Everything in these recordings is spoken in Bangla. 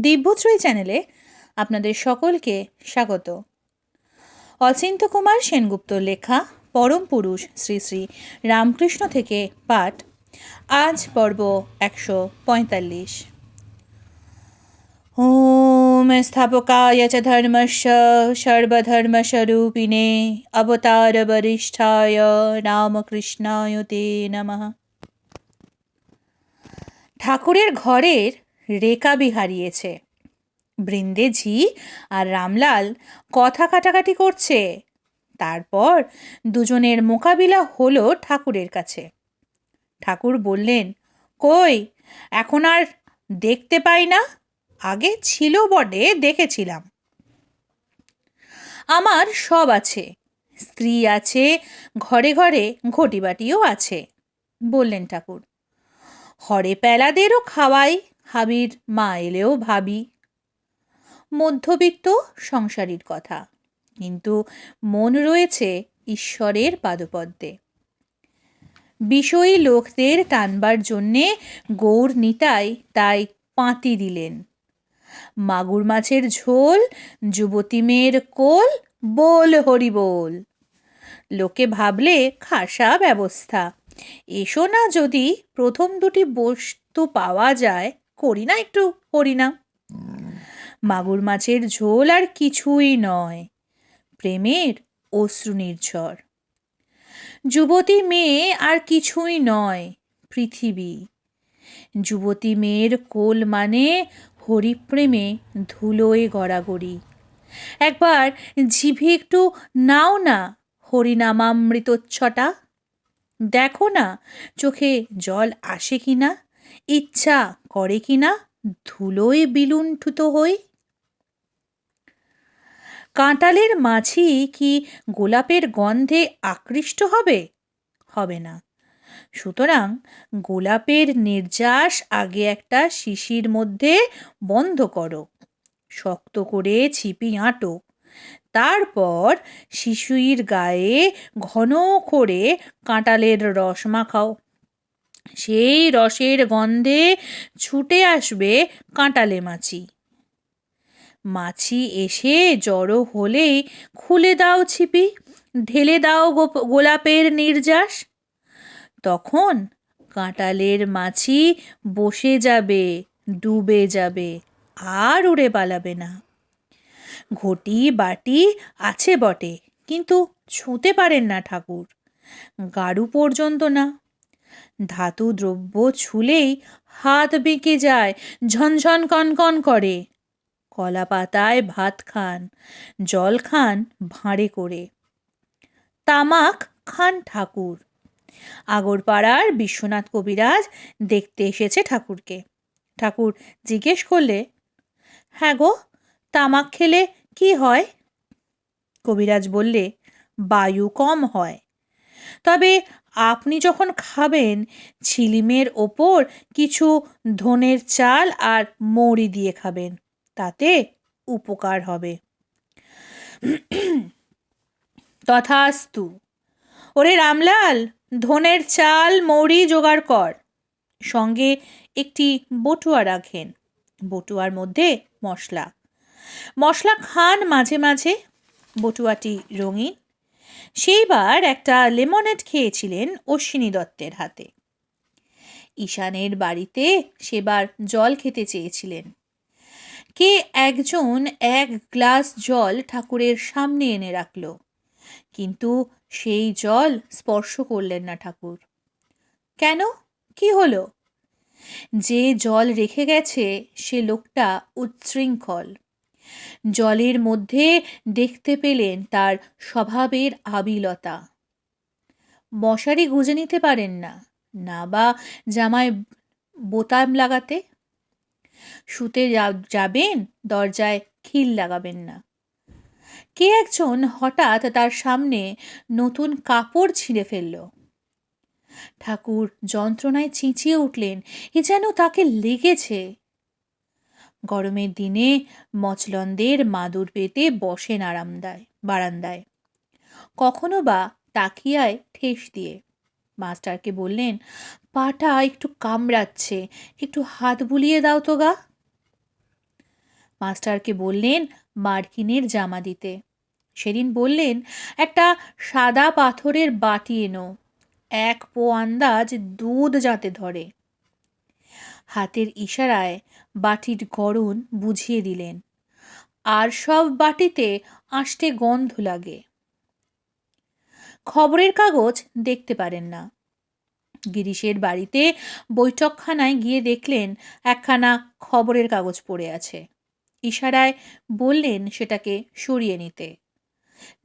দিব্যশ্রী চ্যানেলে আপনাদের সকলকে স্বাগত। অচিন্ত্য কুমার সেনগুপ্তর লেখা পরম পুরুষ শ্রী শ্রী রামকৃষ্ণ থেকে পাঠ। আজ পর্ব 145। ওম স্থাপকায় চ ধর্মস্য সর্বধর্মস্বরূপিণে অবতার বরিষ্ঠায় রামকৃষ্ণায় তে নমঃ। ঠাকুরের ঘরের রেকাবি হারিয়েছে। বৃন্দে ঝি আর রামলাল কথা কাটাকাটি করছে। তারপর দুজনের মোকাবিলা হলো ঠাকুরের কাছে। ঠাকুর বললেন, কই, এখন আর দেখতে পাই না? আগে ছিল বটে, দেখেছিলাম। আমার সব আছে, স্ত্রী আছে, ঘরে ঘরে ঘটিবাটিও আছে, বললেন ঠাকুর। হরে প্যালাদেরও খাওয়াই, হাবির মা এলেও ভাবি। মধ্যবিত্ত সংসারীর কথা, কিন্তু মন রয়েছে ঈশ্বরের পাদপদ্মে। বিষয়ী লোকদের টানবার জন্যে গৌর নিতাই তাই পাঁতি দিলেন। মাগুর মাছের ঝোল, যুবতী মেয়ের কোল, বল হরি বল। লোকে ভাবলে খাসা ব্যবস্থা। এসো না, যদি প্রথম দুটি বস্তু পাওয়া যায়, করি না একটু হরিনাম। মাগুর মাছের ঝোল আর কিছুই নয়, প্রেমের অশ্রু নির্ঝর। যুবতী মেয়ে আর কিছুই নয়, পৃথিবী। যুবতী মেয়ের কোল মানে হরিপ্রেমে ধুলোয় গড়াগড়ি। একবার জিভে একটু নাও না হরিনামামৃতচ্ছটা। দেখো না চোখে জল আসে কিনা, ইচ্ছা করে কিনা ধুলোয় বিলুণ্ঠিত হই। কাঁটালের মাছি কি গোলাপের গন্ধে আকৃষ্ট হবে? হবে না। সুতরাং গোলাপের নির্যাস আগে একটা শিশির মধ্যে বন্ধ করো, শক্ত করে ছিপি আঁটো। তারপর শিশুর গায়ে ঘন করে কাঁটালের রস মাখাও। সেই রসের গন্ধে ছুটে আসবে কাঁটালে মাছি। মাছি এসে জড়ো হলেই খুলে দাও ছিপি, ঢেলে দাও গোলাপের নির্যাস। তখন কাঁটালের মাছি বসে যাবে, ডুবে যাবে, আর উড়ে পালাবে না। ঘটি বাটি আছে বটে, কিন্তু ছুঁতে পারেন না ঠাকুর, গাড়ু পর্যন্ত না। ধাতু দ্রব্য ছুলেই হাত বেঁকে যায়, ঝনঝন কনকন করে। কলা পাতায় ভাত খান, জল খান ভাঁড়ে করে। তামাক খান ঠাকুর। আগরপাড়ার বিশ্বনাথ কবিরাজ দেখতে এসেছে ঠাকুরকে। ঠাকুর জিজ্ঞেস করলে, হ্যাঁ গো, তামাক খেলে কি হয়? কবিরাজ বললে, বায়ু কম হয়। তবে আপনি যখন খাবেন, ছিলিমের ওপর কিছু ধনের চাল আর মৌরি দিয়ে খাবেন, তাতে উপকার হবে। তথাস্তু। ওরে রামলাল, ধনের চাল মৌরি জোগাড় কর। সঙ্গে একটি বটুয়া রাখেন, বটুয়ার মধ্যে মশলা। মশলা খান মাঝে মাঝে। বটুয়াটি রঙিন। সেইবার একটা লেমনেড খেয়েছিলেন অশ্বিনী দত্তের হাতে। ঈশানের বাড়িতে সেবার জল খেতে চেয়েছিলেন। কে একজন এক গ্লাস জল ঠাকুরের সামনে এনে রাখল, কিন্তু সেই জল স্পর্শ করলেন না ঠাকুর। কেন, কি হলো? যে জল রেখে গেছে সে লোকটা উচ্ছৃঙ্খল। জলের মধ্যে দেখতে পেলেন তার স্বভাবের আবিলতা। মশারি গুঁজে নিতে পারেন না, না বা জামায় বোতাম লাগাতে। শুতে যাবেন, দরজায় খিল লাগাবেন না। কে একজন হঠাৎ তার সামনে নতুন কাপড় ছিঁড়ে ফেলল। ঠাকুর যন্ত্রণায় চেঁচিয়ে উঠলেন, এ যেন তাকে লেগেছে। গরমের দিনে মচলন্দের মাদুর পেতে বসেন বারান্দায়, কখনো বা তাকিয়ায় ঠেস দিয়ে। মাস্টারকে বললেন, পাটা একটু কামড়াচ্ছে, একটু হাত বুলিয়ে দাও তো গা। মাস্টারকে বললেন মার্কিনের জামা দিতে। সেদিন বললেন একটা সাদা পাথরের বাটি এনো, 1 পো আন্দাজ দুধ যাতে ধরে। হাতের ইশারায় বাটির গড়ন বুঝিয়ে দিলেন। আর সব বাটিতে আষ্টে গন্ধ লাগে। খবরের কাগজ দেখতে পারেন না। গিরিশের বাড়িতে বৈঠকখানায় গিয়ে দেখলেন একখানা খবরের কাগজ পড়ে আছে। ইশারায় বললেন সেটাকে সরিয়ে নিতে।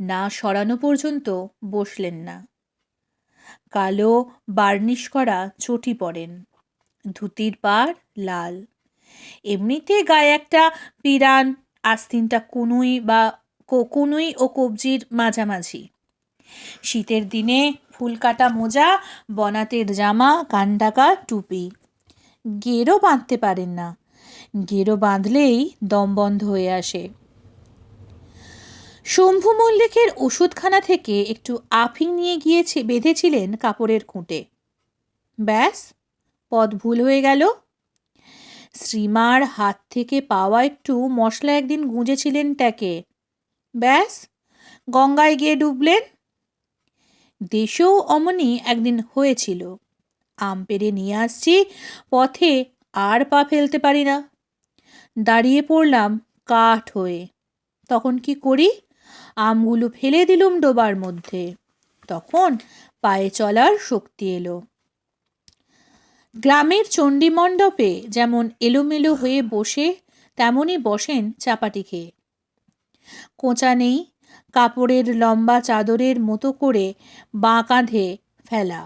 না সরানো পর্যন্ত বসলেন না। কালো বার্নিশ করা চটি পরেন, ধুতির পাড় লাল। এমনিতে গায়ে একটা পিরান, আস্তিনটা কুনুই ও কবজির মাঝামাঝি। শীতের দিনে ফুলকাটা মোজা, বনাতের জামা, কানঢাকা টুপি। গেরো বাঁধতে পারেন না, গেরো বাঁধলেই দম বন্ধ হয়ে আসে। শম্ভু মল্লিকের ওষুধখানা থেকে একটু আফিং নিয়ে গিয়েছে, বেঁধেছিলেন কাপড়ের খুঁটে। ব্যাস, পথ ভুল হয়ে গেল। শ্রীমার হাত থেকে পাওয়া একটু মশলা একদিন গুঁজেছিলেন ট্যাকে। ব্যাস, গঙ্গায় গিয়ে ডুবলেন। দেশেও অমনি একদিন হয়েছিল। আম পেড়ে নিয়ে আসছি, পথে আর পা ফেলতে পারি না, দাঁড়িয়ে পড়লাম কাঠ হয়ে। তখন কি করি? আমগুলো ফেলে দিলুম ডোবার মধ্যে। তখন পায়ে চলার শক্তি এলো। গ্রামের চণ্ডী মণ্ডপে যেমন এলোমেলো হয়ে বসে, তেমনই বসেন চাপাটি খেয়ে। কোঁচা নেই, কাপড়ের লম্বা চাদরের মতো করে বাঁ কাঁধে ফেলা।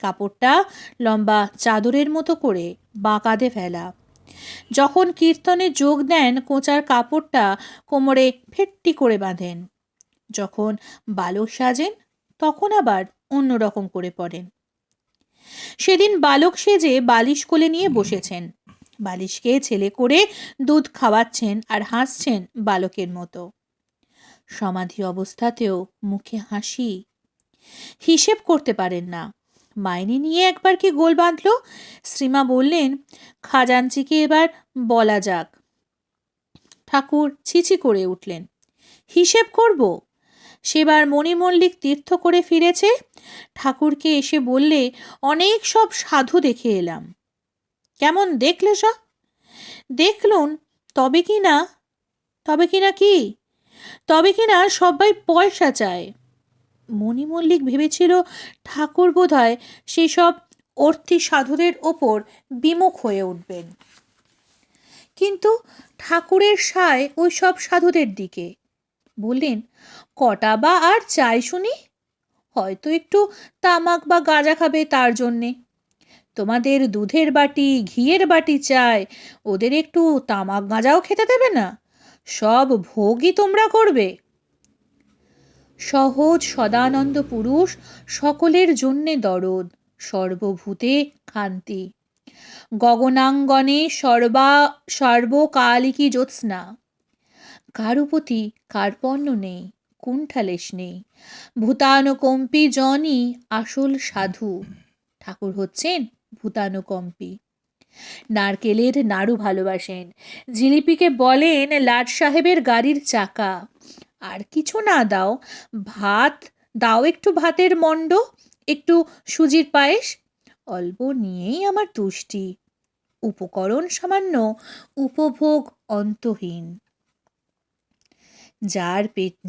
কাপড়টা লম্বা চাদরের মতো করে বাঁ কাঁধে ফেলা। যখন কীর্তনে যোগ দেন, কোঁচার কাপড়টা কোমরে ফেট্টি করে বাঁধেন। যখন বালক সাজেন, তখন আবার অন্য রকম করে পড়েন। সেদিন বালক সেজে বালিশ কোলে নিয়ে বসেছেন। বালিশকে ছেলে করে দুধ খাওয়াচ্ছেন আর হাসছেন বালকের মতো। সমাধি অবস্থাতেও মুখে হাসি। হিসেব করতে পারেন না। মাইনে নিয়ে একবার কি গোল বাঁধল। শ্রীমা বললেন, খাজাঞ্চিকে এবার বলা যাক। ঠাকুর ছিছি করে উঠলেন। হিসেব করব? সেবার মণিমল্লিক তীর্থ করে ফিরেছে। ঠাকুরকে এসে বললে, অনেক সব সাধু দেখে এলাম। কেমন দেখলে সব? দেখলুন, তবে কি না কি? তবে কি না সবাই পয়সা চায়। মণিমল্লিক ভেবেছিল ঠাকুর বোধহয় সেসব অর্থী সাধুদের ওপর বিমুখ হয়ে উঠবেন। কিন্তু ঠাকুরের সায় ওই সব সাধুদের দিকে। বললেন, কটা বা আর চাই শুনি? হয়তো একটু তামাক বা গাঁজা খাবে, তার জন্যে। তোমাদের দুধের বাটি, ঘিয়ের বাটি চায়, ওদের একটু তামাক গাঁজাও খেতে দেবে না? সব ভোগই তোমরা করবে। সহজ সদানন্দ পুরুষ, সকলের জন্যে দরদ, সর্বভূতে খান্তি। গগনাঙ্গনে সর্বকালিকী জ্যোৎস্না। কারো প্রতি কার্পণ্য নেই, কুণ্ঠালেশ নেই। ভূতানুকম্পী জনই আসল সাধু। ঠাকুর হচ্ছেন ভূতানুকম্পী। নারকেলের নাড়ু ভালোবাসেন। জিলিপিকে বলেন লাট সাহেবের গাড়ির চাকা। আর কিছু না দাও, ভাত দাও, একটু ভাতের মণ্ড, একটু সুজির পায়েস, অল্প নিয়েই আমার তুষ্টি। উপকরণ সামান্য, উপভোগ অন্তহীন।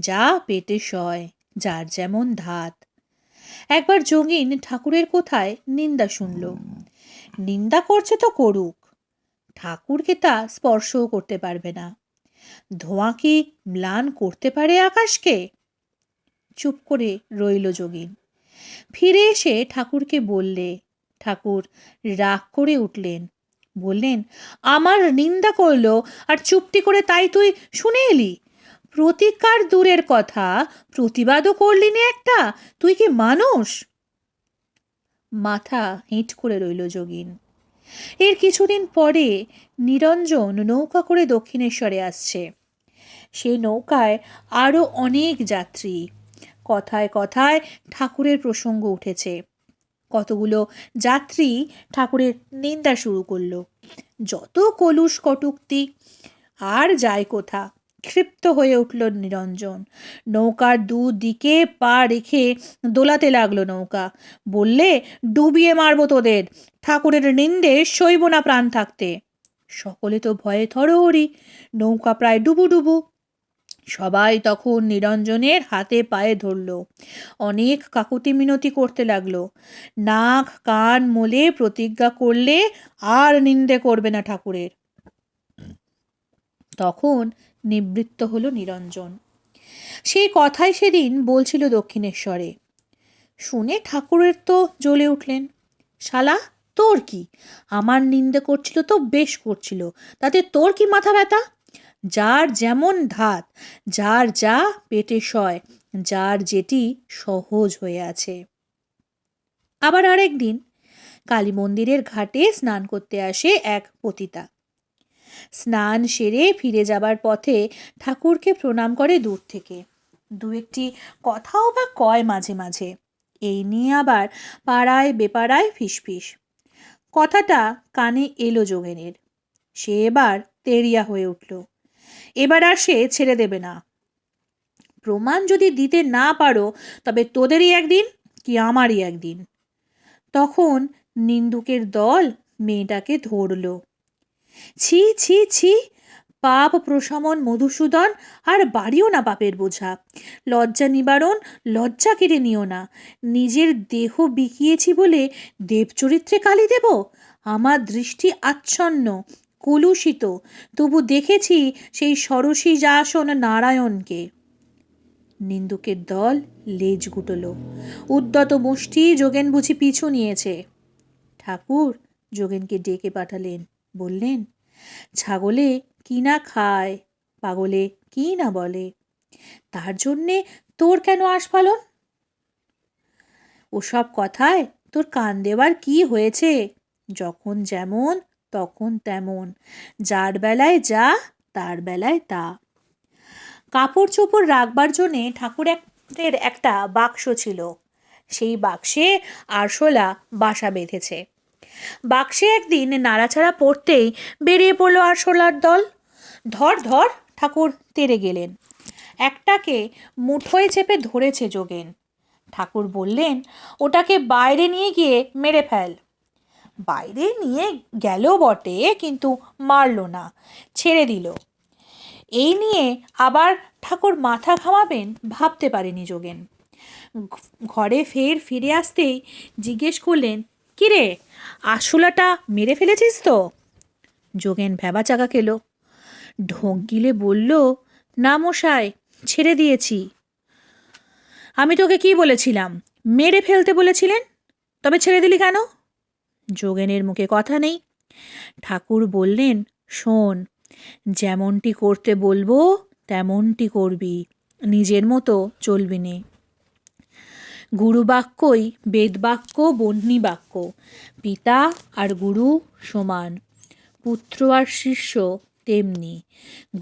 যা পেটে সয়, যার যেমন ধাত। একবার যোগিন ঠাকুরের কোথায় নিন্দা শুনল। নিন্দা করছে তো করুক, ঠাকুরকে তা স্পর্শও করতে পারবে না। ধোঁয়া কি ম্লান করতে পারে আকাশকে? চুপ করে রইল যোগিন। ফিরে এসে ঠাকুরকে বললে। ঠাকুর রাগ করে উঠলেন। বললেন, আমার নিন্দা করলো আর চুপটি করে তাই তুই শুনে এলি? প্রতিকার দূরের কথা, প্রতিবাদও করলি নে একটা। তুই কি মানুষ? মাথা হেঁট করে রইল যোগিন। এর কিছুদিন পরে নিরঞ্জন নৌকা করে দক্ষিণেশ্বরে আসছে। সেই নৌকায় আরও অনেক যাত্রী। কথায় কথায় ঠাকুরের প্রসঙ্গ উঠেছে। কতগুলো যাত্রী ঠাকুরের নিন্দা শুরু করলো। যত কলুষ কটূক্তি, আর যায় কোথা। ক্ষিপ্ত হয়ে উঠল নিরঞ্জন। নৌকার দুদিকে পা রেখে দোলাতে লাগলো নৌকা। বললে, ডুবিয়ে মারবো তোদের, ঠাকুরের নিন্দে সইব না প্রাণ থাকতে। সকলে তো ভয়ে থরহরি, নৌকা প্রায় ডুবু ডুবু। সবাই তখন নিরঞ্জনের হাতে পায়ে ধরল, অনেক কাকুতি মিনতি করতে লাগলো। নাক কান মলে প্রতিজ্ঞা করলে আর নিন্দে করবে না ঠাকুরের। তখন নিবৃত্ত হলো নিরঞ্জন। সেই কথাই সেদিন বলছিল দক্ষিণেশ্বরে। শুনে ঠাকুরের তো জ্বলে উঠলেন। শালা, তোর কি? আমার নিন্দে করছিল তো বেশ করছিল, তাতে তোর কি মাথা ব্যথা? যার যেমন ধাত, যার যা পেটে সয়, যার যেটি সহজ হয়ে আছে। আবার আরেক দিন কালী মন্দিরের ঘাটে স্নান করতে আসে এক পতিতা। স্নান সেরে ফিরে যাবার পথে ঠাকুরকে প্রণাম করে দূর থেকে। দু একটি কথাও বা কয় মাঝে মাঝে। এই নিয়ে আবার পাড়ায় বেপাড়ায় ফিসফিস। কথাটা কানে এলো যোগেনের। সে এবার তেরিয়া হয়ে উঠল। এবার আর সে ছেড়ে দেবে না। প্রমাণ যদি দিতে না পারো, তবে তোদেরই একদিন কি আমারই একদিন। তখন নিন্দুকের দল মেয়েটাকে ধরল। ছি ছি ছি, পাপ প্রশমন মধুসূদন, আর বাড়িও না পাপের বোঝা। লজ্জা নিবারণ, লজ্জা কেড়ে নিও না। নিজের দেহ বিকিয়েছি বলে দেবচরিত্রে কালি দেব? আমার দৃষ্টি আচ্ছন্ন, কলুষিত, তবু দেখেছি সেই ষোড়শী যাসন নারায়ণকে। নিন্দুকের দল লেজ গুটল। উদ্যত মুষ্টি যোগেন বুঝি পিছু নিয়েছে। ঠাকুর যোগেনকে ডেকে পাঠালেন। বললেন, ছাগলে কি না খায়, পাগলে কি না বলে, তার জন্যে তোর কেন আস্ফালন? ওসব কথায় তোর কান দেওয়ার কি হয়েছে? যখন যেমন তখন তেমন, যার বেলায় যা তার বেলায় তা। কাপড় চোপড় রাখবার জন্যে ঠাকুরের একটা বাক্স ছিল। সেই বাক্সে আরশোলা বাসা বেঁধেছে। বাক্সে একদিন নাড়াচাড়া পড়তেই বেরিয়ে পড়ল আরশোলার দল। ধর ধর, ঠাকুর তেড়ে গেলেন। একটাকে মুঠোয় চেপে ধরেছে যোগেন। ঠাকুর বললেন, ওটাকে বাইরে নিয়ে গিয়ে মেরে ফেল। বাইরে নিয়ে গেল বটে, কিন্তু মারল না, ছেড়ে দিল। এই নিয়ে আবার ঠাকুর মাথা ঘামাবেন ভাবতে পারেনি যোগেন। ঘরে ফিরে আসতেই জিজ্ঞেস করলেন, কিরে, আরশোলাটা মেরে ফেলেছিস তো? যোগেন ভ্যাবাচাকা খেল। ঢোক গিলে বলল, না মশাই, ছেড়ে দিয়েছি। আমি তোকে কি বলেছিলাম? মেরে ফেলতে বলেছিলেন, তবে ছেড়ে দিলি কেন? যোগেনের মুখে কথা নেই। ঠাকুর বললেন, শোন, যেমনটি করতে বলবো তেমনটি করবি, নিজের মতো চলবি নে। গুরুবাক্যই বেদবাক্য, বহ্নি বাক্য। পিতা আর গুরু সমান, পুত্র আর শিষ্য তেমনি।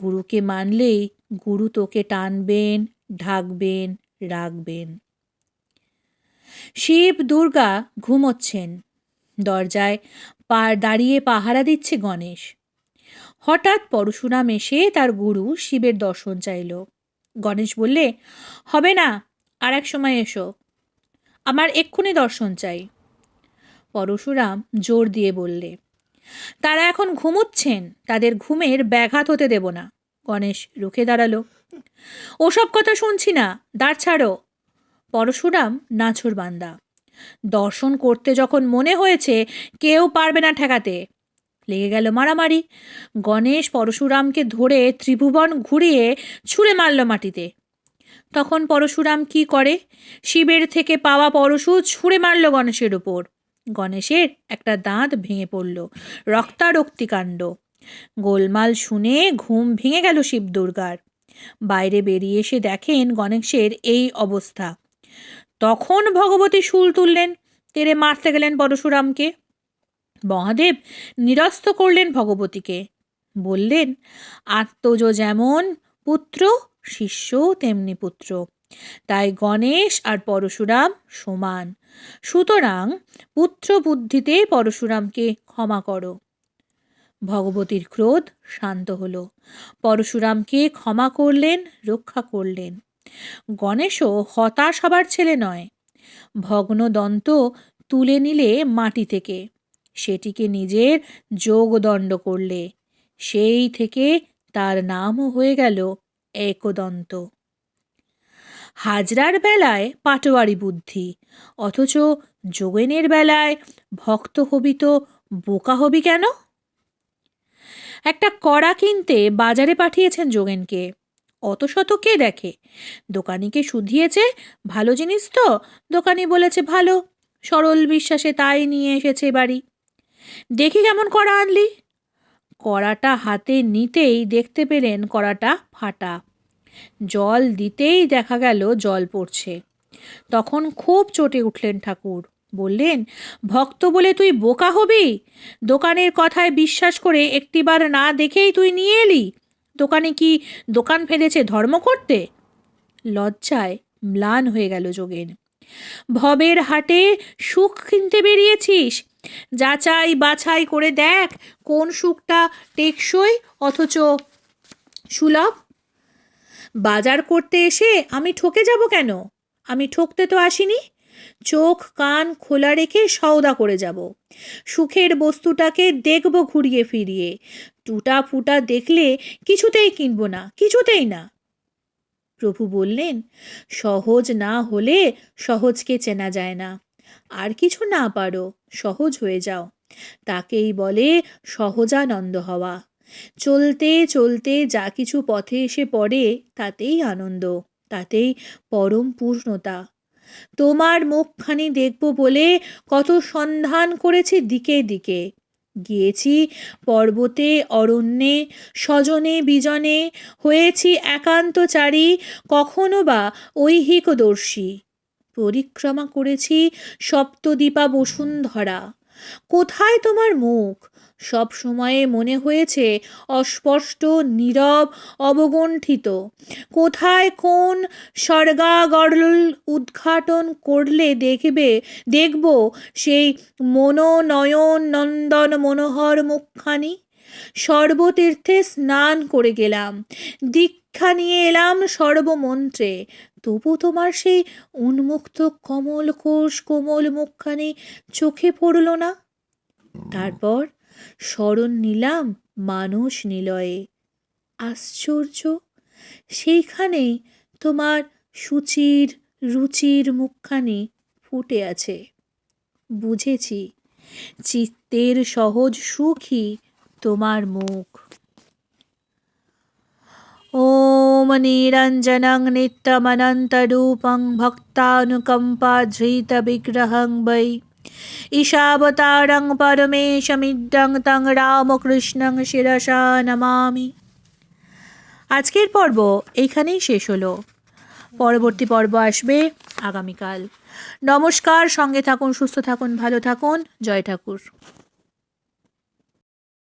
গুরুকে মানলেই গুরু তোকে টানবেন, ঢাকবেন, রাখবেন। শিব দুর্গা ঘুমোচ্ছেন। দরজায় দাঁড়িয়ে পাহারা দিচ্ছে গণেশ। হঠাৎ পরশুরাম এসে তার গুরু শিবের দর্শন চাইল। গণেশ বললে, হবে না, আর এক সময় এসো, আমার এক্ষুনি দর্শন চাই। পরশুরাম জোর দিয়ে বললে, তারা এখন ঘুমোচ্ছেন, তাদের ঘুমের ব্যাঘাত হতে দেব না। গণেশ রুখে দাঁড়ালো। ওসব কথা শুনছি না, দাঁড় ছাড়ো। পরশুরাম নাছোড়বান্দা। দর্শন করতে যখন মনে হয়েছে, কেউ পারবে না ঠেকাতে। লেগে গেল মারামারি। গণেশ পরশুরামকে ধরে ত্রিভুবন ঘুরিয়ে ছুঁড়ে মারল মাটিতে। তখন পরশুরাম কি করে? শিবের থেকে পাওয়া পরশু ছুঁড়ে মারল গণেশের উপর। গণেশের একটা দাঁত ভেঙে পড়ল, রক্তারক্তি কাণ্ড। গোলমাল শুনে ঘুম ভেঙে গেল শিব দুর্গার। বাইরে বেরিয়ে এসে দেখেন গণেশের এই অবস্থা। তখন ভগবতী শুল তুললেন, তেড়ে মারতে গেলেন পরশুরামকে। মহাদেব নিরস্ত করলেন ভগবতীকে। বললেন, আত্মজ যেমন পুত্র, শিষ্য তেমনি পুত্র, তাই গণেশ আর পরশুরাম সমান। সুতরাং পুত্র বুদ্ধিতে পরশুরামকে ক্ষমা করো। ভগবতীর ক্রোধ শান্ত হল। পরশুরামকে ক্ষমা করলেন, রক্ষা করলেন। গণেশও হতাশ হবার ছেলে নয়। ভগ্ন দন্ত তুলে নিলে মাটি থেকে, সেটিকে নিজের যোগদণ্ড করলে, সেই থেকে তার নামও হয়ে গেল একদন্ত। হাজরার বেলায় পাটোয়ারি বুদ্ধি, অথচ যোগেনের বেলায় ভক্ত হবি তো বোকা হবি কেন? একটা কড়া কিনতে বাজারে পাঠিয়েছেন যোগেনকে। অত শত কে দেখে? দোকানিকে শুধিয়েছে, ভালো জিনিস তো? দোকানি বলেছে ভালো, সরল বিশ্বাসে তাই নিয়ে এসেছে বাড়ি। দেখি কেমন কড়া আনলি। কড়াটা হাতে নিতেই দেখতে পেলেন কড়াটা ফাটা। জল দিতেই দেখা গেল জল পড়ছে। তখন খুব চটে উঠলেন ঠাকুর। বললেন, ভক্ত বলে তুই বোকা হবি? দোকানের কথায় বিশ্বাস করে একটিবার না দেখেই তুই নিয়ে এলি? দোকানে কি দোকান ফেলেছে ধর্ম করতে? লজ্জায় ম্লান হয়ে গেল যোগেন। ভবের হাটে সুখ কিনতে বেরিয়েছিস, যাচাই বাছাই করে দেখ কোন সুখটা টেকসই অথচ সুলভ। বাজার করতে এসে আমি ঠকে যাব কেন? আমি ঠকতে তো আসিনি। চোখ কান খোলা রেখে সওদা করে যাব। সুখের বস্তুটাকে দেখব ঘুরিয়ে ফিরিয়ে। টুটা ফুটা দেখলে কিছুতেই কিনব না, কিছুতেই না। প্রভু বললেন, সহজ না হলে সহজকে চেনা যায় না। আর কিছু না পারো, সহজ হয়ে যাও। তাকেই বলে সহজানন্দ হওয়া। চলতে চলতে যা কিছু পথে এসে পড়ে তাতেই আনন্দ, তাতেই পরম পূর্ণতা। তোমার মুখখানি দেখব বলে কত সন্ধান করেছি দিকে দিকে। গিয়েছি পর্বতে অরণ্যে, স্বজনে বিজনে, হয়েছি একান্তচারী, কখনো বা ঐহিকদর্শী। পরিক্রমা করেছি সপ্তদ্বীপা বসুন্ধরা। কোথায় তোমার মুখ? সব সময়ে মনে হয়েছে অস্পষ্ট, নীরব, অবগুণ্ঠিত। কোথায় কোন স্বর্গাগরল উদ্ঘাটন করলে দেখব সেই মনোনয়ন নন্দন মনোহর মুখখানি। সর্বতীর্থে স্নান করে গেলাম, দীক্ষা নিয়ে এলাম সর্বমন্ত্রে, তবু তোমার সেই উন্মুক্ত কমল কোষ কোমল মুখখানি চোখে পড়ল না। তারপর শরণ নিলাম মানস নিলয়ে। আশ্চর্য, সেইখানেই তোমার সুচির রুচির মুখখানি ফুটে আছে। বুঝেছি, চিত্তের সহজ সুখই তোমার মুখ। ওম নিরঞ্জনং নিত্যমনন্তরূপং ভক্তানুকম্পাধৃতবিগ্রহং বৈ ঈশাবতারং পরমেশমিড্ডং তং রামকৃষ্ণং শিরসা নমামি। আজকের পর্ব এইখানেই শেষ হলো। পরবর্তী পর্ব আসবে আগামীকাল। নমস্কার, সঙ্গে থাকুন, সুস্থ থাকুন, ভালো থাকুন। জয় ঠাকুর।